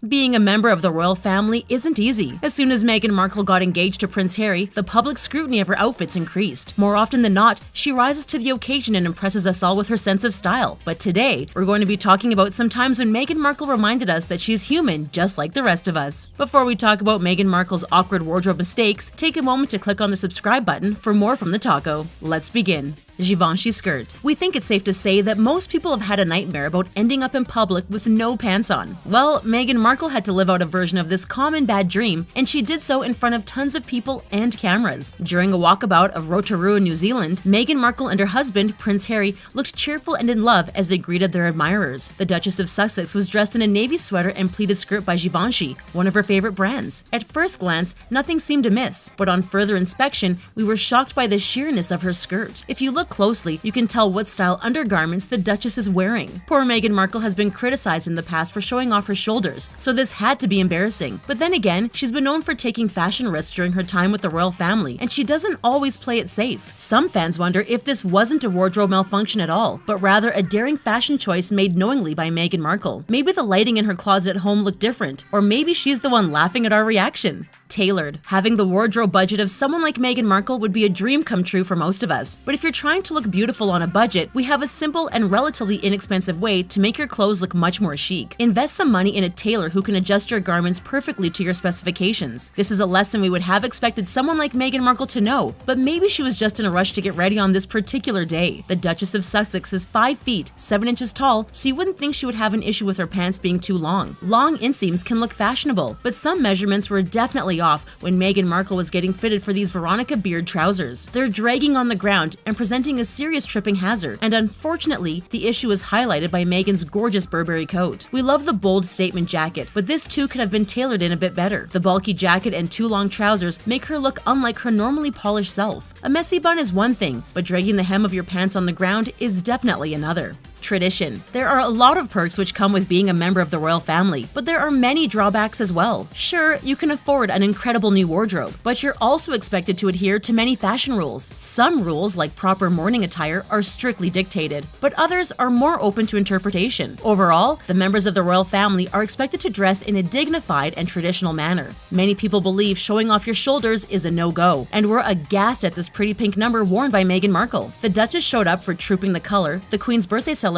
Being a member of the royal family isn't easy. As soon as Meghan Markle got engaged to Prince Harry, the public scrutiny of her outfits increased. More often than not, she rises to the occasion and impresses us all with her sense of style. But today, we're going to be talking about some times when Meghan Markle reminded us that she's human just like the rest of us. Before we talk about Meghan Markle's awkward wardrobe mistakes, take a moment to click on the subscribe button for more from TheTalko. Let's begin. Givenchy skirt. We think it's safe to say that most people have had a nightmare about ending up in public with no pants on. Well, Meghan Markle had to live out a version of this common bad dream, and she did so in front of tons of people and cameras. During a walkabout of Rotorua, New Zealand, Meghan Markle and her husband, Prince Harry, looked cheerful and in love as they greeted their admirers. The Duchess of Sussex was dressed in a navy sweater and pleated skirt by Givenchy, one of her favorite brands. At first glance, nothing seemed amiss, but on further inspection, we were shocked by the sheerness of her skirt. If you look closely, you can tell what style undergarments the Duchess is wearing. Poor Meghan Markle has been criticized in the past for showing off her shoulders, so this had to be embarrassing. But then again, she's been known for taking fashion risks during her time with the royal family, and she doesn't always play it safe. Some fans wonder if this wasn't a wardrobe malfunction at all, but rather a daring fashion choice made knowingly by Meghan Markle. Maybe the lighting in her closet at home looked different, or maybe she's the one laughing at our reaction. Tailored. Having the wardrobe budget of someone like Meghan Markle would be a dream come true for most of us. But if you're trying to look beautiful on a budget, we have a simple and relatively inexpensive way to make your clothes look much more chic. Invest some money in a tailor who can adjust your garments perfectly to your specifications. This is a lesson we would have expected someone like Meghan Markle to know, but maybe she was just in a rush to get ready on this particular day. The Duchess of Sussex is 5 feet, 7 inches tall, so you wouldn't think she would have an issue with her pants being too long. Long inseams can look fashionable, but some measurements were definitely off when Meghan Markle was getting fitted for these Veronica beard trousers. They're dragging on the ground and presenting a serious tripping hazard, and unfortunately, the issue is highlighted by Meghan's gorgeous Burberry coat. We love the bold statement jacket, but this too could have been tailored in a bit better. The bulky jacket and too long trousers make her look unlike her normally polished self. A messy bun is one thing, but dragging the hem of your pants on the ground is definitely another. Tradition. There are a lot of perks which come with being a member of the royal family, but there are many drawbacks as well. Sure, you can afford an incredible new wardrobe, but you're also expected to adhere to many fashion rules. Some rules, like proper morning attire, are strictly dictated, but others are more open to interpretation. Overall, the members of the royal family are expected to dress in a dignified and traditional manner. Many people believe showing off your shoulders is a no-go, and were aghast at this pretty pink number worn by Meghan Markle. The Duchess showed up for Trooping the Color, the Queen's birthday celebration,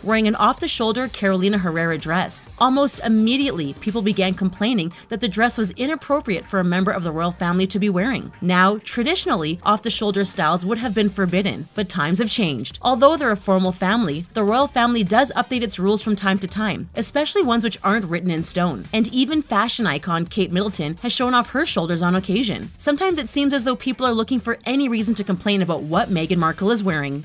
wearing an off-the-shoulder Carolina Herrera dress. Almost immediately, people began complaining that the dress was inappropriate for a member of the royal family to be wearing. Now, traditionally, off-the-shoulder styles would have been forbidden, but times have changed. Although they're a formal family, the royal family does update its rules from time to time, especially ones which aren't written in stone. And even fashion icon Kate Middleton has shown off her shoulders on occasion. Sometimes it seems as though people are looking for any reason to complain about what Meghan Markle is wearing.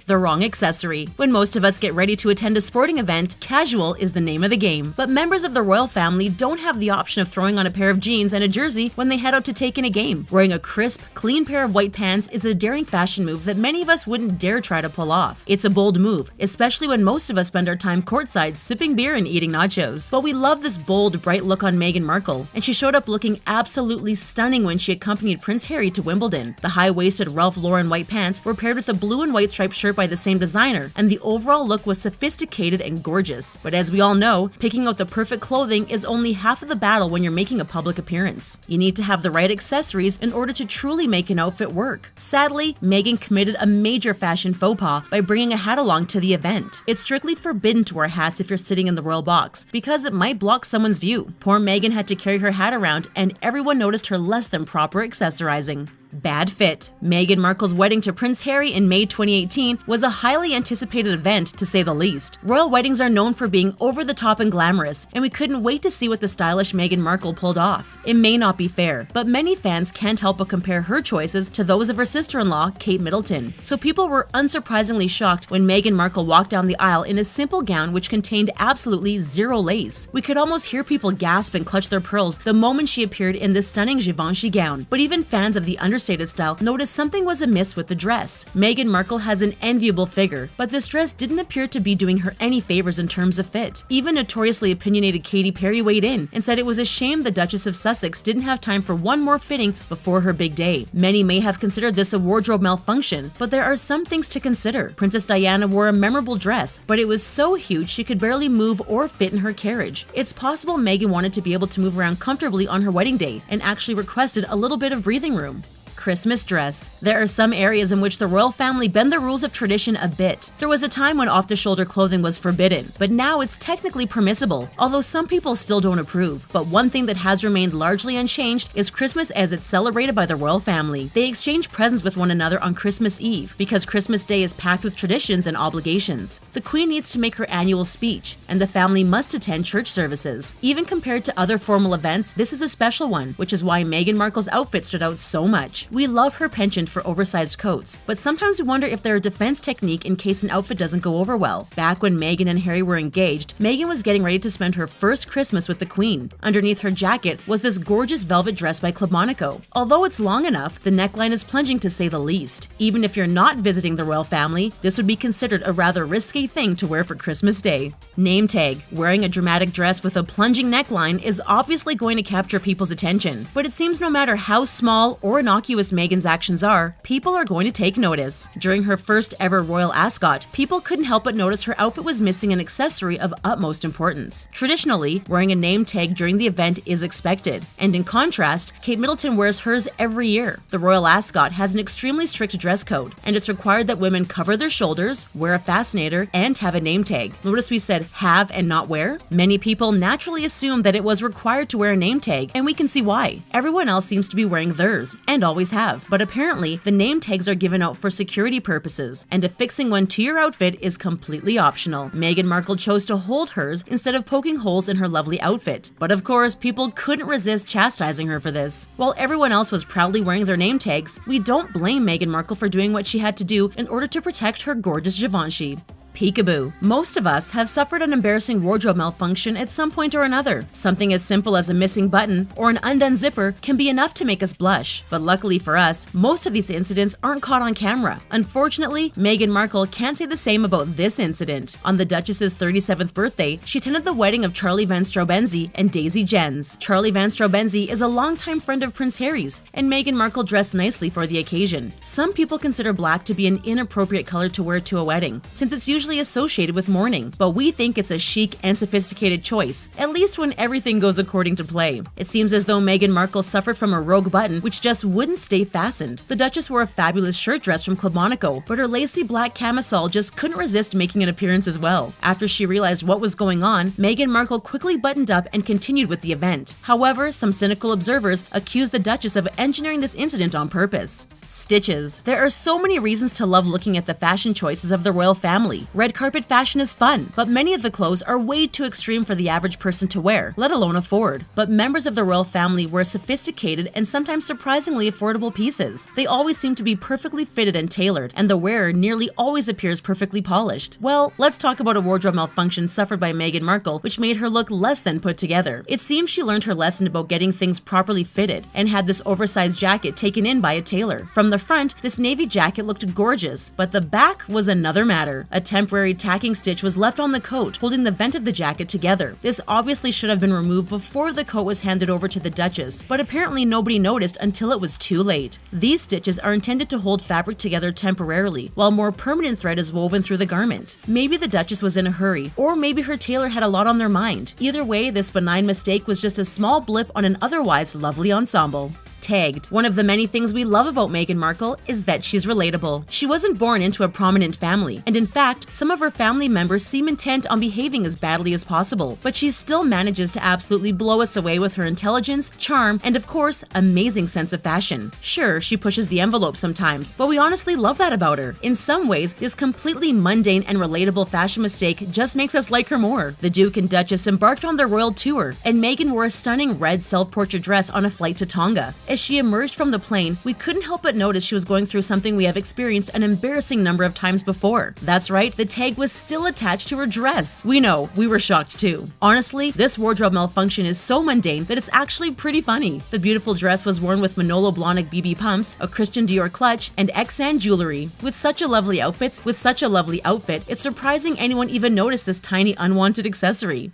The wrong accessory. When most of us get ready to attend a sporting event, casual is the name of the game. But members of the royal family don't have the option of throwing on a pair of jeans and a jersey when they head out to take in a game. Wearing a crisp, clean pair of white pants is a daring fashion move that many of us wouldn't dare try to pull off. It's a bold move, especially when most of us spend our time courtside sipping beer and eating nachos. But we love this bold, bright look on Meghan Markle, and she showed up looking absolutely stunning when she accompanied Prince Harry to Wimbledon. The high-waisted Ralph Lauren white pants were paired with a blue and white striped shirt by the same designer, and the overall look was sophisticated and gorgeous. But as we all know, picking out the perfect clothing is only half of the battle when you're making a public appearance. You need to have the right accessories in order to truly make an outfit work. Sadly, Meghan committed a major fashion faux pas by bringing a hat along to the event. It's strictly forbidden to wear hats if you're sitting in the royal box, because it might block someone's view. Poor Meghan had to carry her hat around, and everyone noticed her less than proper accessorizing. Bad fit. Meghan Markle's wedding to Prince Harry in May 2018 was a highly anticipated event, to say the least. Royal weddings are known for being over the top and glamorous, and we couldn't wait to see what the stylish Meghan Markle pulled off. It may not be fair, but many fans can't help but compare her choices to those of her sister-in-law, Kate Middleton. So people were unsurprisingly shocked when Meghan Markle walked down the aisle in a simple gown which contained absolutely zero lace. We could almost hear people gasp and clutch their pearls the moment she appeared in this stunning Givenchy gown, but even fans of the understated style, noticed something was amiss with the dress. Meghan Markle has an enviable figure, but this dress didn't appear to be doing her any favors in terms of fit. Even notoriously opinionated Katy Perry weighed in and said it was a shame the Duchess of Sussex didn't have time for one more fitting before her big day. Many may have considered this a wardrobe malfunction, but there are some things to consider. Princess Diana wore a memorable dress, but it was so huge she could barely move or fit in her carriage. It's possible Meghan wanted to be able to move around comfortably on her wedding day and actually requested a little bit of breathing room. Christmas dress. There are some areas in which the royal family bend the rules of tradition a bit. There was a time when off-the-shoulder clothing was forbidden, but now it's technically permissible, although some people still don't approve. But one thing that has remained largely unchanged is Christmas as it's celebrated by the royal family. They exchange presents with one another on Christmas Eve, because Christmas Day is packed with traditions and obligations. The Queen needs to make her annual speech, and the family must attend church services. Even compared to other formal events, this is a special one, which is why Meghan Markle's outfit stood out so much. We love her penchant for oversized coats, but sometimes we wonder if they're a defense technique in case an outfit doesn't go over well. Back when Meghan and Harry were engaged, Meghan was getting ready to spend her first Christmas with the Queen. Underneath her jacket was this gorgeous velvet dress by Club Monaco. Although it's long enough, the neckline is plunging to say the least. Even if you're not visiting the royal family, this would be considered a rather risky thing to wear for Christmas Day. Name tag. Wearing a dramatic dress with a plunging neckline is obviously going to capture people's attention, but it seems no matter how small or innocuous Meghan's actions are, people are going to take notice. During her first ever royal ascot, people couldn't help but notice her outfit was missing an accessory of utmost importance. Traditionally, wearing a name tag during the event is expected, and in contrast, Kate Middleton wears hers every year. The royal ascot has an extremely strict dress code, and it's required that women cover their shoulders, wear a fascinator, and have a name tag. Notice we said have and not wear? Many people naturally assume that it was required to wear a name tag, and we can see why. Everyone else seems to be wearing theirs, and always have. But apparently, the name tags are given out for security purposes, and affixing one to your outfit is completely optional. Meghan Markle chose to hold hers instead of poking holes in her lovely outfit. But of course, people couldn't resist chastising her for this. While everyone else was proudly wearing their name tags, we don't blame Meghan Markle for doing what she had to do in order to protect her gorgeous Givenchy. Peekaboo. Most of us have suffered an embarrassing wardrobe malfunction at some point or another. Something as simple as a missing button or an undone zipper can be enough to make us blush. But luckily for us, most of these incidents aren't caught on camera. Unfortunately, Meghan Markle can't say the same about this incident. On the Duchess's 37th birthday, she attended the wedding of Charlie Van Strobenzi and Daisy Jens. Charlie Van Strobenzi is a longtime friend of Prince Harry's, and Meghan Markle dressed nicely for the occasion. Some people consider black to be an inappropriate color to wear to a wedding, since it's usually associated with mourning, but we think it's a chic and sophisticated choice, at least when everything goes according to play. It seems as though Meghan Markle suffered from a rogue button which just wouldn't stay fastened. The Duchess wore a fabulous shirt dress from Club Monaco, but her lacy black camisole just couldn't resist making an appearance as well. After she realized what was going on, Meghan Markle quickly buttoned up and continued with the event. However, some cynical observers accused the Duchess of engineering this incident on purpose. Stitches. There are so many reasons to love looking at the fashion choices of the royal family. Red carpet fashion is fun, but many of the clothes are way too extreme for the average person to wear, let alone afford. But members of the royal family wear sophisticated and sometimes surprisingly affordable pieces. They always seem to be perfectly fitted and tailored, and the wearer nearly always appears perfectly polished. Well, let's talk about a wardrobe malfunction suffered by Meghan Markle, which made her look less than put together. It seems she learned her lesson about getting things properly fitted and had this oversized jacket taken in by a tailor. From the front, this navy jacket looked gorgeous, but the back was another matter. A temporary tacking stitch was left on the coat, holding the vent of the jacket together. This obviously should have been removed before the coat was handed over to the Duchess, but apparently nobody noticed until it was too late. These stitches are intended to hold fabric together temporarily, while more permanent thread is woven through the garment. Maybe the Duchess was in a hurry, or maybe her tailor had a lot on their mind. Either way, this benign mistake was just a small blip on an otherwise lovely ensemble. Tagged. One of the many things we love about Meghan Markle is that she's relatable. She wasn't born into a prominent family, and in fact, some of her family members seem intent on behaving as badly as possible, but she still manages to absolutely blow us away with her intelligence, charm, and of course, amazing sense of fashion. Sure, she pushes the envelope sometimes, but we honestly love that about her. In some ways, this completely mundane and relatable fashion mistake just makes us like her more. The Duke and Duchess embarked on their royal tour, and Meghan wore a stunning red self-portrait dress on a flight to Tonga. As she emerged from the plane, we couldn't help but notice she was going through something we have experienced an embarrassing number of times before. That's right, the tag was still attached to her dress. We know, we were shocked too. Honestly, this wardrobe malfunction is so mundane that it's actually pretty funny. The beautiful dress was worn with Manolo Blahnik BB pumps, a Christian Dior clutch, and Xan jewelry. With such a lovely outfit, it's surprising anyone even noticed this tiny unwanted accessory.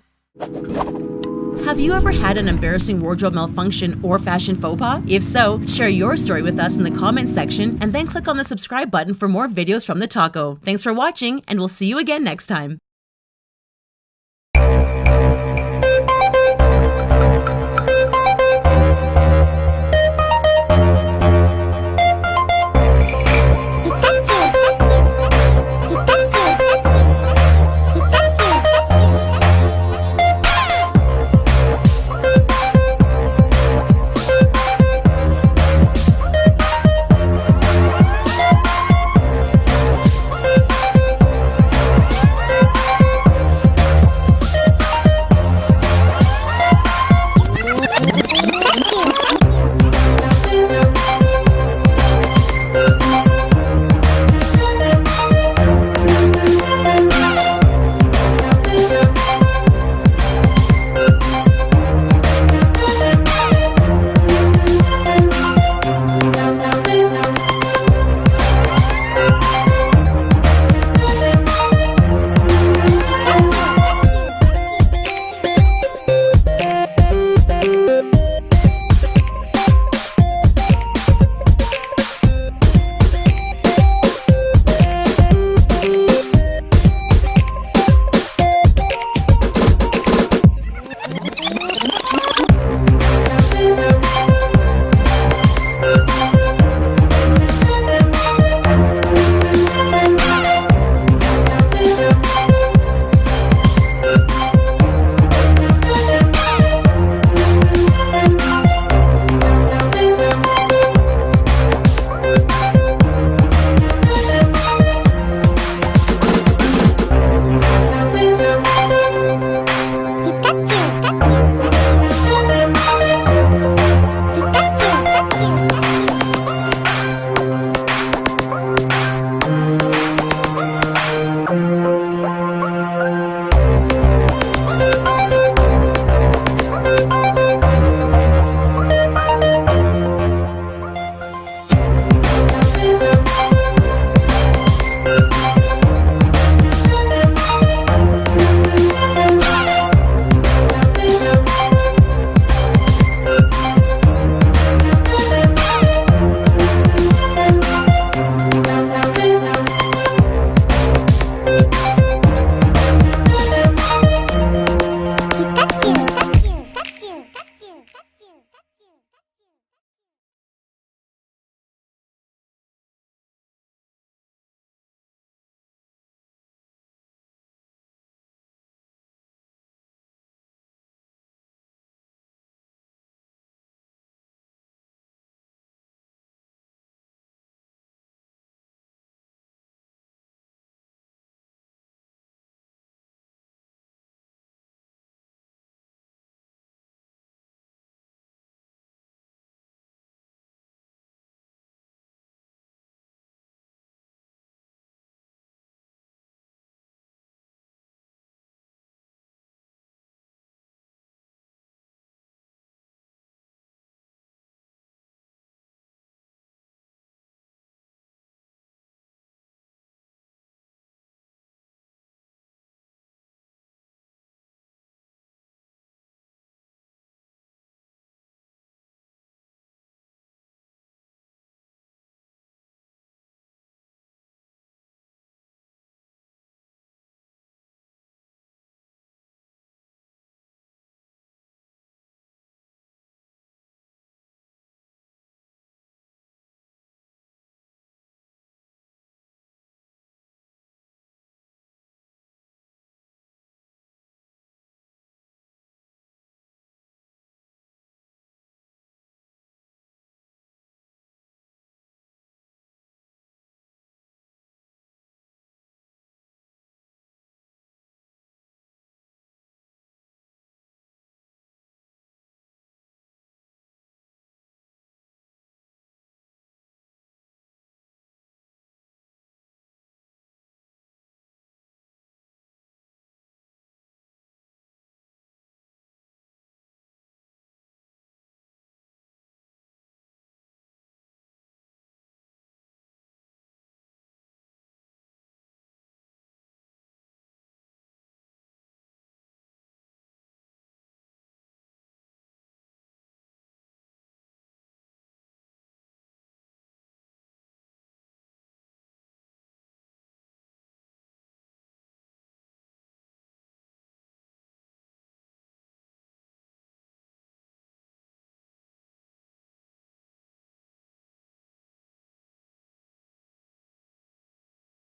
Have you ever had an embarrassing wardrobe malfunction or fashion faux pas? If so, share your story with us in the comments section and then click on the subscribe button for more videos from TheTalko. Thanks for watching, and we'll see you again next time.